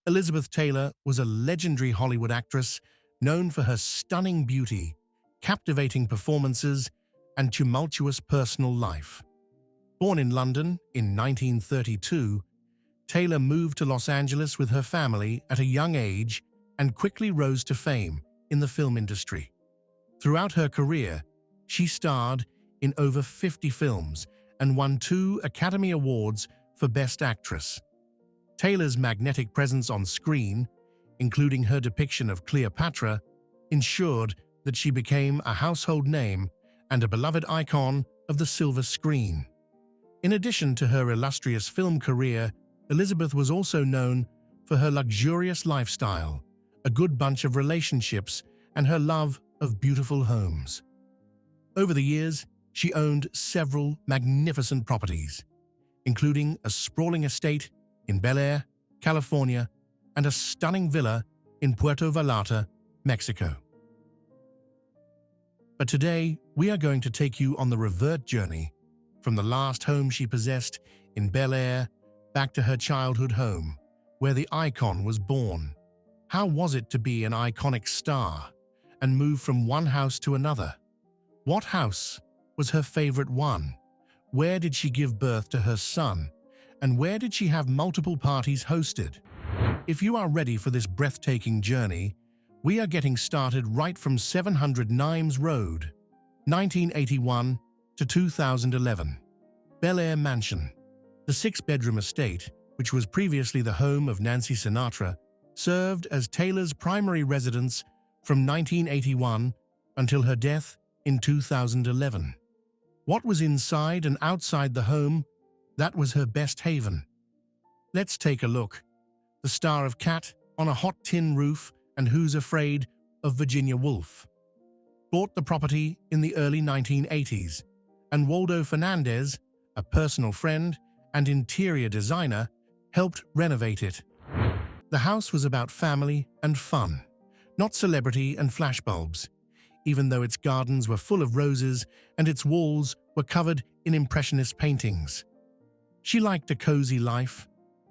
Elizabeth Taylor was a legendary Hollywood actress known for her stunning beauty, captivating performances, and tumultuous personal life. Born in London in 1932, Taylor moved to Los Angeles with her family at a young age and quickly rose to fame in the film industry. Throughout her career, she starred in over 50 films and won 2 Academy Awards for Best Actress. Taylor's magnetic presence on screen, including her depiction of Cleopatra, ensured that she became a household name and a beloved icon of the silver screen. In addition to her illustrious film career, Elizabeth was also known for her luxurious lifestyle, a good bunch of relationships, and her love of beautiful homes. Over the years, she owned several magnificent properties, including a sprawling estate in Bel Air, California, and a stunning villa in Puerto Vallarta, Mexico. But today, we are going to take you on the revert journey from the last home she possessed in Bel Air back to her childhood home, where the icon was born. How was it to be an iconic star and move from one house to another? What house was her favorite one? Where did she give birth to her son? And where did she have multiple parties hosted? If you are ready for this breathtaking journey, we are getting started right from 700 Nimes Road, 1981 to 2011. Bel Air Mansion. The 6-bedroom estate, which was previously the home of Nancy Sinatra, served as Taylor's primary residence from 1981 until her death in 2011. What was inside and outside the home? That was her best haven. Let's take a look. The Star of Cat on a hot tin roof and Who's Afraid of Virginia Woolf. Bought the property in the early 1980s, and Waldo Fernandez, a personal friend and interior designer, helped renovate it. The house was about family and fun, not celebrity and flashbulbs, even though its gardens were full of roses and its walls were covered in impressionist paintings. She liked a cozy life,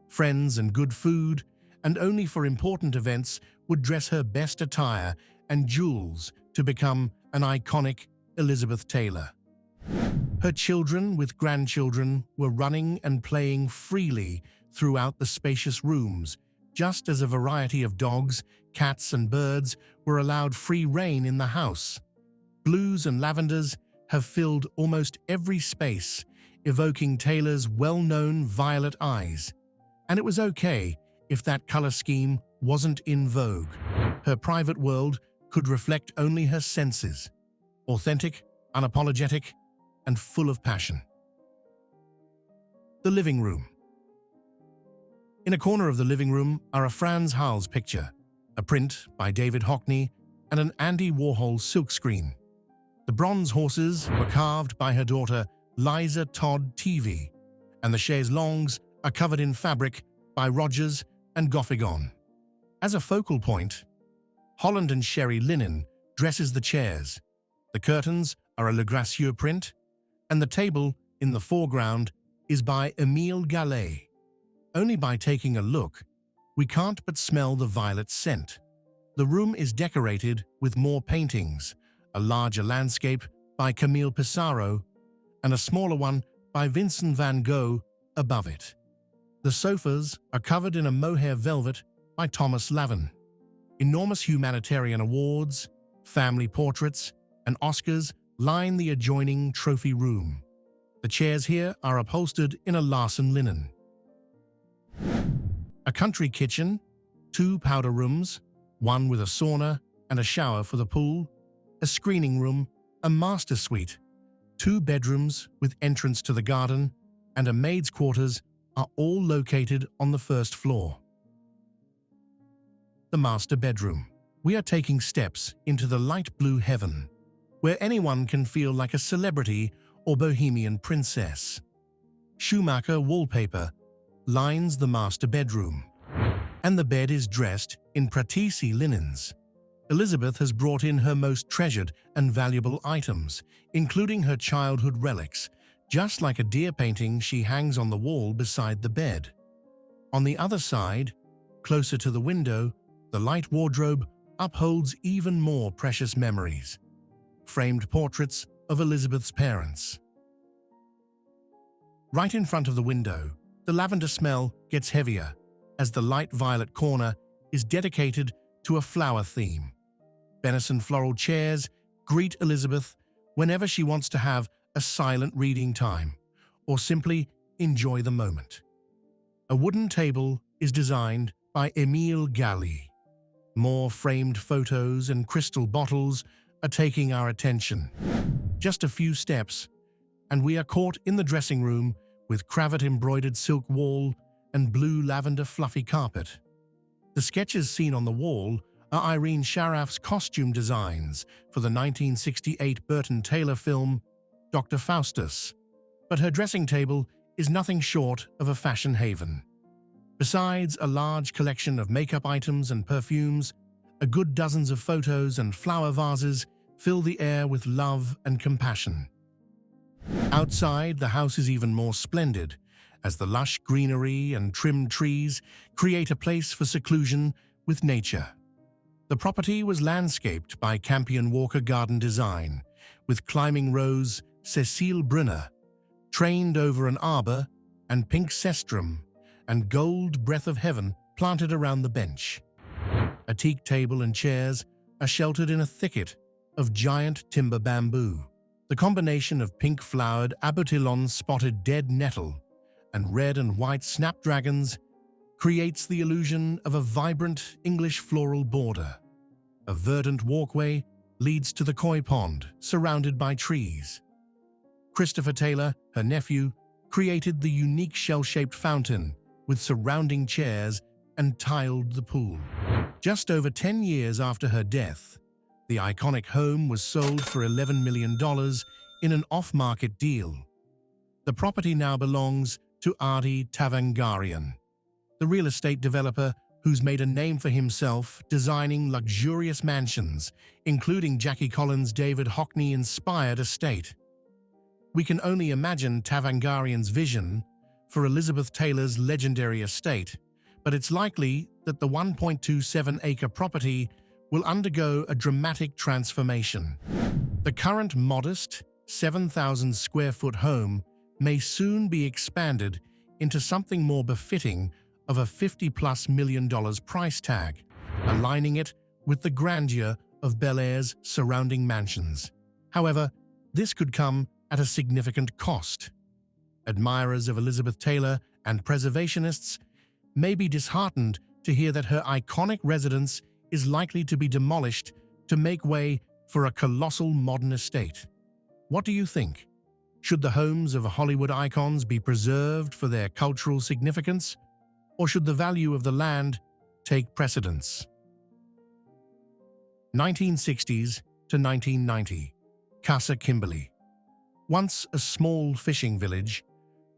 friends and good food, and only for important events would dress her best attire and jewels to become an iconic Elizabeth Taylor. Her children with grandchildren were running and playing freely throughout the spacious rooms, just as a variety of dogs, cats, and birds were allowed free rein in the house. Blues and lavenders have filled almost every space, evoking Taylor's well-known violet eyes. And it was okay if that color scheme wasn't in vogue. Her private world could reflect only her senses, authentic, unapologetic, and full of passion. The living room. In a corner of the living room are a Frans Hals picture, a print by David Hockney, and an Andy Warhol silkscreen. The bronze horses were carved by her daughter Liza Todd TV, and the chaise longues are covered in fabric by Rogers and Goffigon. As a focal point, Holland and Sherry linen dresses the chairs. The curtains are a Le Gracieux print, and the table in the foreground is by Émile Gallet. Only by taking a look, we can't but smell the violet scent. The room is decorated with more paintings, a larger landscape by Camille Pissarro, and a smaller one by Vincent van Gogh above it. The sofas are covered in a mohair velvet by Thomas Lavin. Enormous humanitarian awards, family portraits, and Oscars line the adjoining trophy room. The chairs here are upholstered in a Larson linen. A country kitchen, 2 powder rooms, one with a sauna and a shower for the pool, a screening room, a master suite, 2 bedrooms with entrance to the garden, and a maid's quarters are all located on the first floor. The master bedroom. We are taking steps into the light blue heaven, where anyone can feel like a celebrity or bohemian princess. Schumacher wallpaper lines the master bedroom, and the bed is dressed in Pratisi linens. Elizabeth has brought in her most treasured and valuable items, including her childhood relics, just like a deer painting she hangs on the wall beside the bed. On the other side, closer to the window, the light wardrobe upholds even more precious memories. Framed portraits of Elizabeth's parents. Right in front of the window, the lavender smell gets heavier as the light violet corner is dedicated to a flower theme. Venison floral chairs greet Elizabeth whenever she wants to have a silent reading time or simply enjoy the moment. A wooden table is designed by Émile Galli. More framed photos and crystal bottles are taking our attention. Just a few steps, and we are caught in the dressing room with cravat-embroidered silk wall and blue lavender fluffy carpet. The sketches seen on the wall are Irene Sharaff's costume designs for the 1968 Burton Taylor film Dr. Faustus, but her dressing table is nothing short of a fashion haven. Besides a large collection of makeup items and perfumes, a good dozens of photos and flower vases fill the air with love and compassion. Outside, the house is even more splendid, as the lush greenery and trimmed trees create a place for seclusion with nature. The property was landscaped by Campion Walker Garden Design, with climbing rose Cecile Brunner, trained over an arbor, and pink cestrum, and gold breath of heaven planted around the bench. A teak table and chairs are sheltered in a thicket of giant timber bamboo. The combination of pink-flowered abutilon-spotted dead nettle and red and white snapdragons creates the illusion of a vibrant English floral border. A verdant walkway leads to the koi pond, surrounded by trees. Christopher Taylor, her nephew, created the unique shell-shaped fountain with surrounding chairs and tiled the pool. Just over 10 years after her death, the iconic home was sold for $11 million in an off-market deal. The property now belongs to Adi Tavangarian, the real estate developer who's made a name for himself designing luxurious mansions, including Jackie Collins' David Hockney-inspired estate. We can only imagine Tavangarian's vision for Elizabeth Taylor's legendary estate, but it's likely that the 1.27-acre property will undergo a dramatic transformation. The current modest 7,000-square-foot home may soon be expanded into something more befitting of a $50+ million price tag, aligning it with the grandeur of Bel Air's surrounding mansions. However, this could come at a significant cost. Admirers of Elizabeth Taylor and preservationists may be disheartened to hear that her iconic residence is likely to be demolished to make way for a colossal modern estate. What do you think? Should the homes of Hollywood icons be preserved for their cultural significance, or should the value of the land take precedence? 1960s to 1990. Casa Kimberly. Once a small fishing village,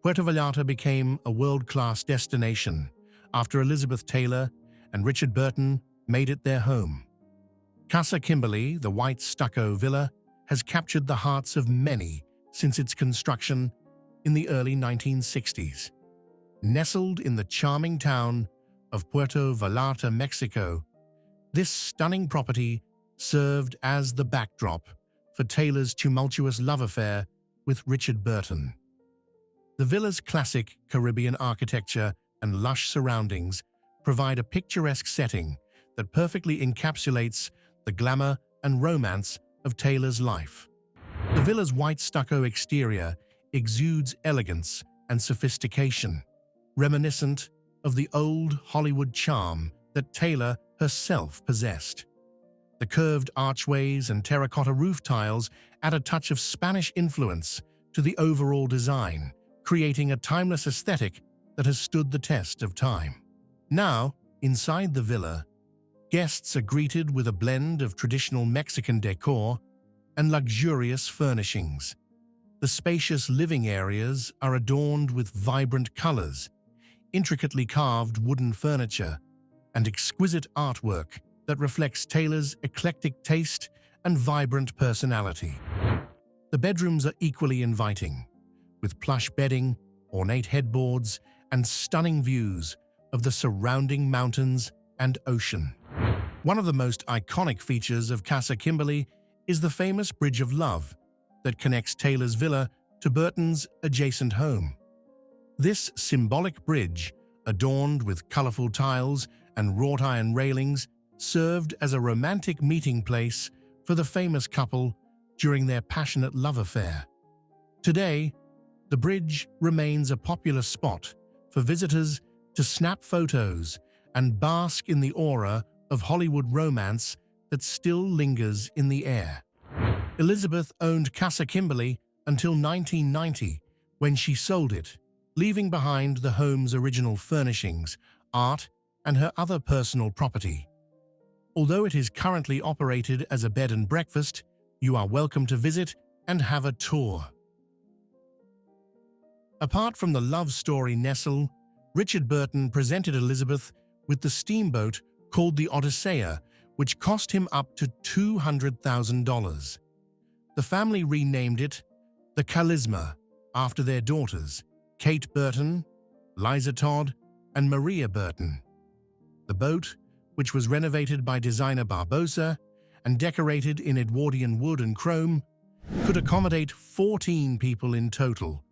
Puerto Vallarta became a world-class destination after Elizabeth Taylor and Richard Burton made it their home. Casa Kimberly, the white stucco villa, has captured the hearts of many since its construction in the early 1960s. Nestled in the charming town of Puerto Vallarta, Mexico, this stunning property served as the backdrop for Taylor's tumultuous love affair with Richard Burton. The villa's classic Caribbean architecture and lush surroundings provide a picturesque setting that perfectly encapsulates the glamour and romance of Taylor's life. The villa's white stucco exterior exudes elegance and sophistication, reminiscent of the old Hollywood charm that Taylor herself possessed. The curved archways and terracotta roof tiles add a touch of Spanish influence to the overall design, creating a timeless aesthetic that has stood the test of time. Now, inside the villa, guests are greeted with a blend of traditional Mexican decor and luxurious furnishings. The spacious living areas are adorned with vibrant colors, intricately carved wooden furniture, and exquisite artwork that reflects Taylor's eclectic taste and vibrant personality. The bedrooms are equally inviting, with plush bedding, ornate headboards, and stunning views of the surrounding mountains and ocean. One of the most iconic features of Casa Kimberly is the famous Bridge of Love that connects Taylor's villa to Burton's adjacent home. This symbolic bridge, adorned with colorful tiles and wrought iron railings, served as a romantic meeting place for the famous couple during their passionate love affair. Today, the bridge remains a popular spot for visitors to snap photos and bask in the aura of Hollywood romance that still lingers in the air. Elizabeth owned Casa Kimberly until 1990, when she sold it, leaving behind the home's original furnishings, art, and her other personal property. Although it is currently operated as a bed and breakfast, you are welcome to visit and have a tour. Apart from the love story Nestled, Richard Burton presented Elizabeth with the steamboat called the Odyssea, which cost him up to $200,000. The family renamed it the Charisma after their daughters, Kate Burton, Liza Todd, and Maria Burton. The boat, which was renovated by designer Barbosa and decorated in Edwardian wood and chrome, could accommodate 14 people in total,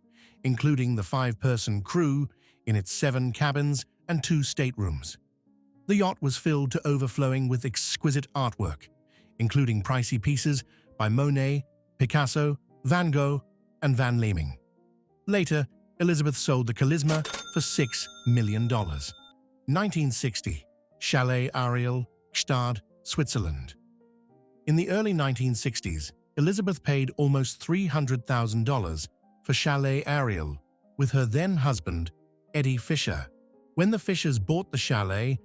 including the 5-person crew in its 7 cabins and 2 staterooms. The yacht was filled to overflowing with exquisite artwork, including pricey pieces by Monet, Picasso, Van Gogh, and Van Leeming. Later, Elizabeth sold the Charisma for $6 million. 1960. Chalet Ariel, Gstaad, Switzerland. In the early 1960s, Elizabeth paid almost $300,000 for Chalet Ariel with her then-husband, Eddie Fisher. When the Fishers bought the chalet,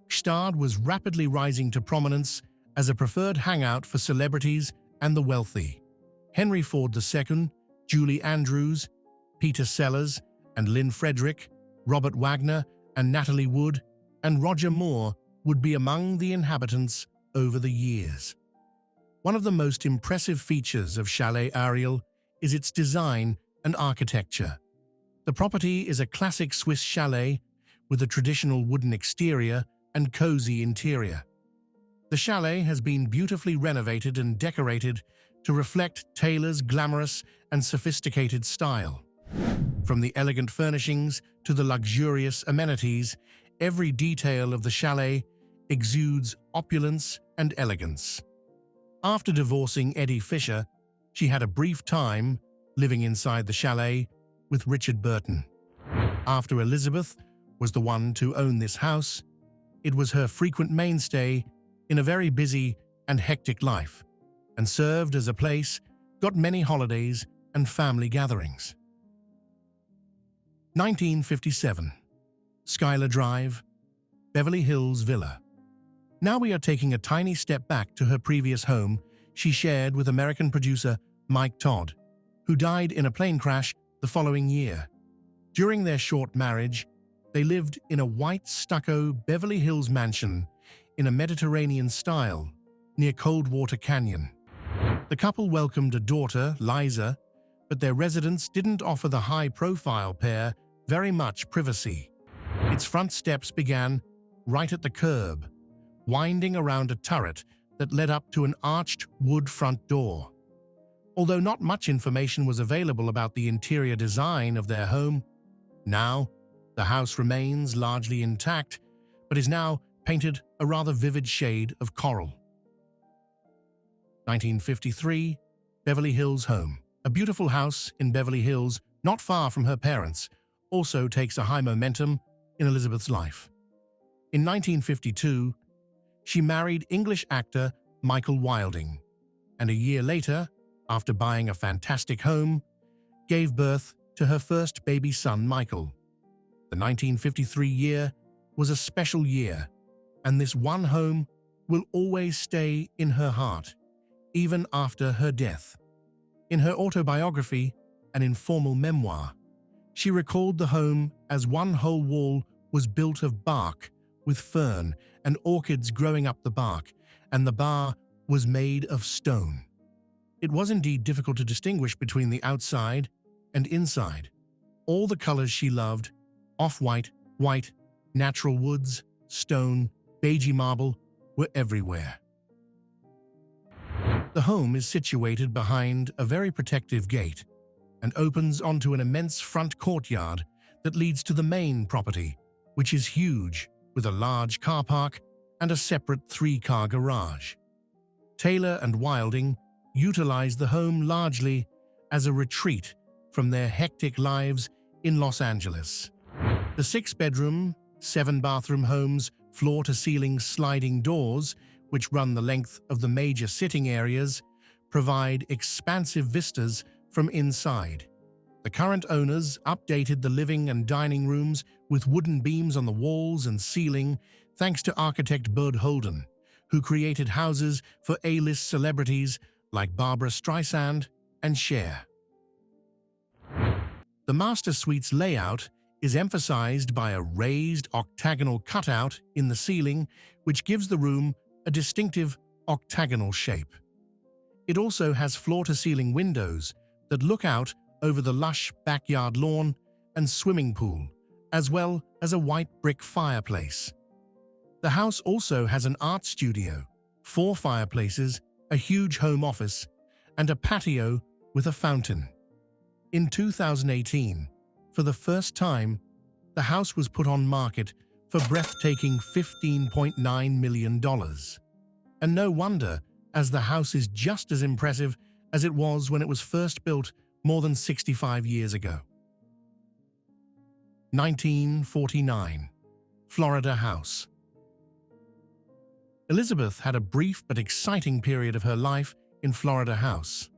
Gstaad was rapidly rising to prominence as a preferred hangout for celebrities and the wealthy. Henry Ford II, Julie Andrews, Peter Sellers, and Lynn Frederick, Robert Wagner, and Natalie Wood, and Roger Moore would be among the inhabitants over the years. One of the most impressive features of Chalet Ariel is its design and architecture. The property is a classic Swiss chalet with a traditional wooden exterior and cozy interior. The chalet has been beautifully renovated and decorated to reflect Taylor's glamorous and sophisticated style. From the elegant furnishings to the luxurious amenities, every detail of the chalet exudes opulence and elegance. After divorcing Eddie Fisher, she had a brief time living inside the chalet with Richard Burton. After Elizabeth was the one to own this house, it was her frequent mainstay in a very busy and hectic life, and served as a place got many holidays and family gatherings. 1957. Schuyler Drive, Beverly Hills Villa. Now we are taking a tiny step back to her previous home she shared with American producer Mike Todd, who died in a plane crash the following year. During their short marriage, they lived in a white stucco Beverly Hills mansion in a Mediterranean style near Coldwater Canyon. The couple welcomed a daughter, Liza, but their residence didn't offer the high-profile pair very much privacy. Its front steps began right at the curb, winding around a turret that led up to an arched wood front door. Although not much information was available about the interior design of their home, now the house remains largely intact, but is now painted a rather vivid shade of coral. 1953, Beverly Hills Home. A beautiful house in Beverly Hills, not far from her parents, also takes a high momentum in Elizabeth's life. In 1952, she married English actor Michael Wilding, and a year later, after buying a fantastic home, gave birth to her first baby son, Michael. The 1953 year was a special year, and this one home will always stay in her heart, even after her death. In her autobiography, An Informal Memoir, she recalled the home as one whole wall was built of bark with fern and orchids growing up the bark, and the bar was made of stone. It was indeed difficult to distinguish between the outside and inside. All the colors she loved, off-white, white, Natural woods, stone, beige marble were everywhere. The home is situated behind a very protective gate and opens onto an immense front courtyard that leads to the main property, which is huge, with a large car park and a separate 3-car garage. Taylor and Wilding utilized the home largely as a retreat from their hectic lives in Los Angeles. The 6-bedroom, 7-bathroom home's floor-to-ceiling sliding doors, which run the length of the major sitting areas, provide expansive vistas from inside. The current owners updated the living and dining rooms with wooden beams on the walls and ceiling thanks to architect Bud Holden, who created houses for A-list celebrities like Barbra Streisand and Cher. The master suite's layout is emphasized by a raised octagonal cutout in the ceiling, which gives the room a distinctive octagonal shape. It also has floor-to-ceiling windows that look out over the lush backyard lawn and swimming pool, as well as a white brick fireplace. The house also has an art studio, 4 fireplaces, a huge home office, and a patio with a fountain. In 2018, for the first time, the house was put on market for breathtaking $15.9 million. And no wonder, as the house is just as impressive as it was when it was first built more than 65 years ago. 1949. Florida House. Elizabeth had a brief but exciting period of her life in Florida House.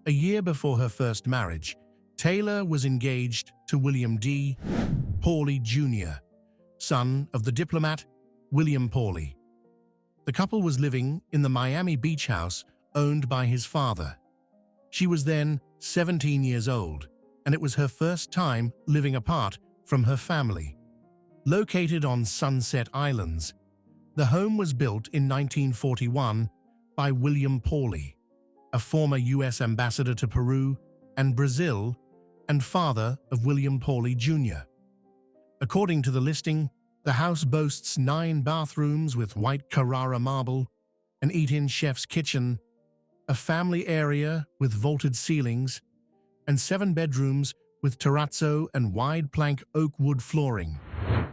A year before her first marriage, Taylor was engaged to William D. Pawley Jr., son of the diplomat William Pawley. The couple was living in the Miami Beach house owned by his father. She was then 17 years old, and it was her first time living apart from her family. Located on Sunset Islands, the home was built in 1941 by William Pawley, a former U.S. ambassador to Peru and Brazil and father of William Pawley Jr. According to the listing, the house boasts 9 bathrooms with white Carrara marble, an eat-in chef's kitchen, a family area with vaulted ceilings, and 7 bedrooms with terrazzo and wide plank oak wood flooring.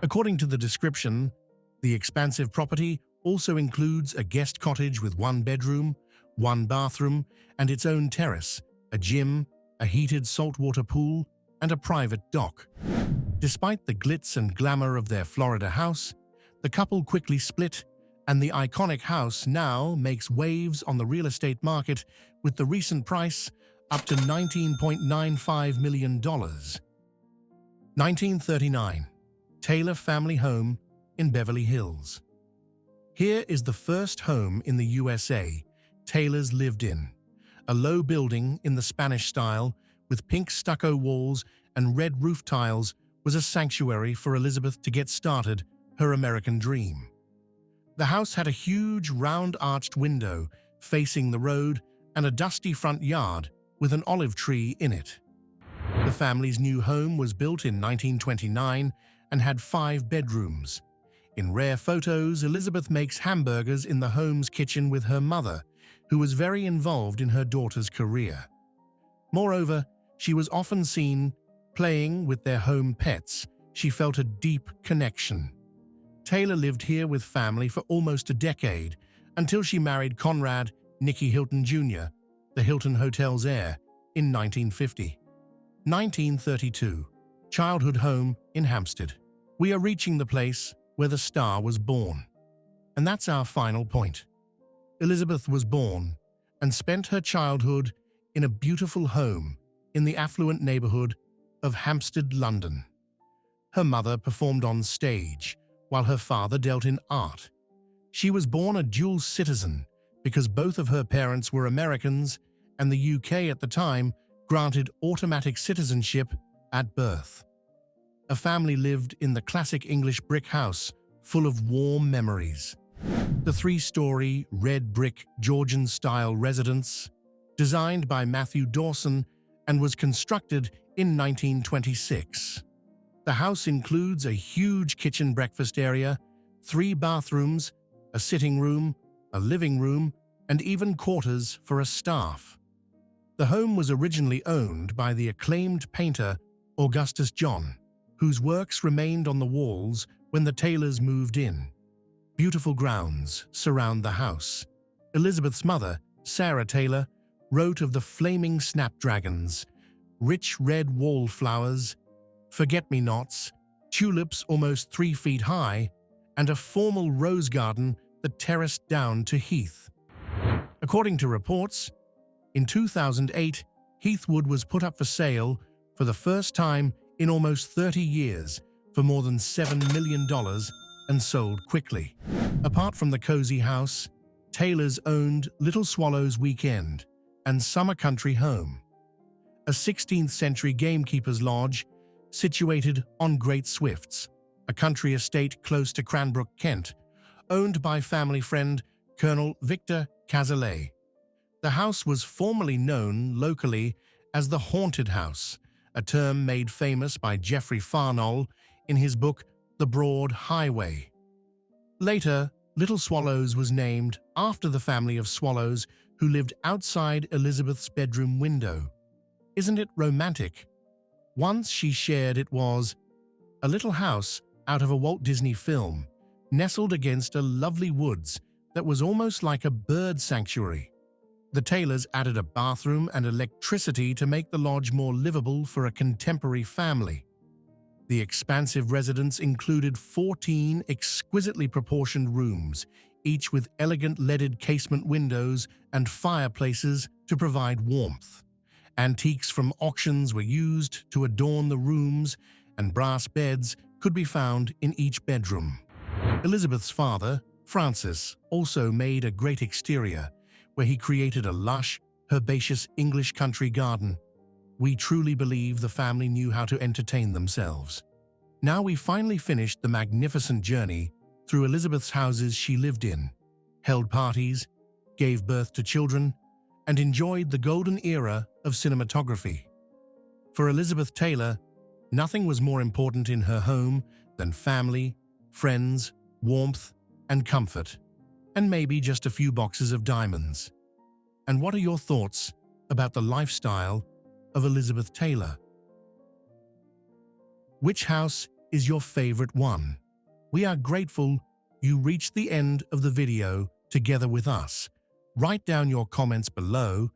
According to the description, the expansive property also includes a guest cottage with 1 bedroom, 1 bathroom, and its own terrace, a gym, a heated saltwater pool, and a private dock. Despite the glitz and glamour of their Florida house, the couple quickly split, and the iconic house now makes waves on the real estate market with the recent price up to $19.95 million. 1939. Taylor Family Home in Beverly Hills. Here is the first home in the USA Taylors lived in. A low building in the Spanish style with pink stucco walls and red roof tiles was a sanctuary for Elizabeth to get started her American dream. The house had a huge round-arched window facing the road and a dusty front yard with an olive tree in it. The family's new home was built in 1929 and had 5 bedrooms. In rare photos, Elizabeth makes hamburgers in the home's kitchen with her mother, who was very involved in her daughter's career. Moreover, she was often seen playing with their home pets. She felt a deep connection. Taylor lived here with family for almost a decade until she married Conrad Nicky Hilton Jr., the Hilton Hotel's heir, in 1950. 1932. Childhood home in Hampstead. We are reaching the place where the star was born. And that's our final point. Elizabeth was born and spent her childhood in a beautiful home in the affluent neighborhood of Hampstead, London. Her mother performed on stage, while her father dealt in art. She was born a dual citizen because both of her parents were Americans, and the UK at the time granted automatic citizenship at birth. A family lived in the classic English brick house, full of warm memories. The 3-story, red brick, Georgian-style residence, designed by Matthew Dawson and was constructed in 1926. The house includes a huge kitchen breakfast area, 3 bathrooms, a sitting room, a living room, and even quarters for a staff. The home was originally owned by the acclaimed painter Augustus John, whose works remained on the walls when the Taylors moved in. Beautiful grounds surround the house. Elizabeth's mother, Sarah Taylor, wrote of the flaming snapdragons, rich red wallflowers, forget-me-nots, tulips almost 3 feet high, and a formal rose garden that terraced down to heath. According to reports, in 2008, Heathwood was put up for sale for the first time in almost 30 years for more than $7 million and sold quickly. Apart from the cozy house, Taylors owned Little Swallows Weekend and Summer Country Home, a 16th-century gamekeeper's lodge situated on Great Swifts, a country estate close to Cranbrook, Kent, owned by family friend Colonel Victor Cazalet. The house was formerly known locally as the Haunted House, a term made famous by Geoffrey Farnall in his book The Broad Highway. Later, Little Swallows was named after the family of swallows who lived outside Elizabeth's bedroom window. Isn't it romantic? Once she shared it was a little house out of a Walt Disney film, nestled against a lovely woods that was almost like a bird sanctuary. The Taylors added a bathroom and electricity to make the lodge more livable for a contemporary family. The expansive residence included 14 exquisitely proportioned rooms, each with elegant leaded casement windows and fireplaces to provide warmth. Antiques from auctions were used to adorn the rooms, and brass beds could be found in each bedroom. Elizabeth's father, Francis, also made a great exterior, where he created a lush, herbaceous English country garden. We truly believe the family knew how to entertain themselves. Now we finally finished the magnificent journey through Elizabeth's houses she lived in, held parties, gave birth to children, and enjoyed the golden era of cinematography. For Elizabeth Taylor, nothing was more important in her home than family, friends, warmth, and comfort, and maybe just a few boxes of diamonds. And what are your thoughts about the lifestyle of Elizabeth Taylor? Which house is your favorite one? We are grateful you reached the end of the video together with us. Write down your comments below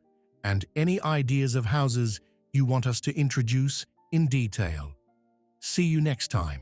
and any ideas of houses you want us to introduce in detail. See you next time.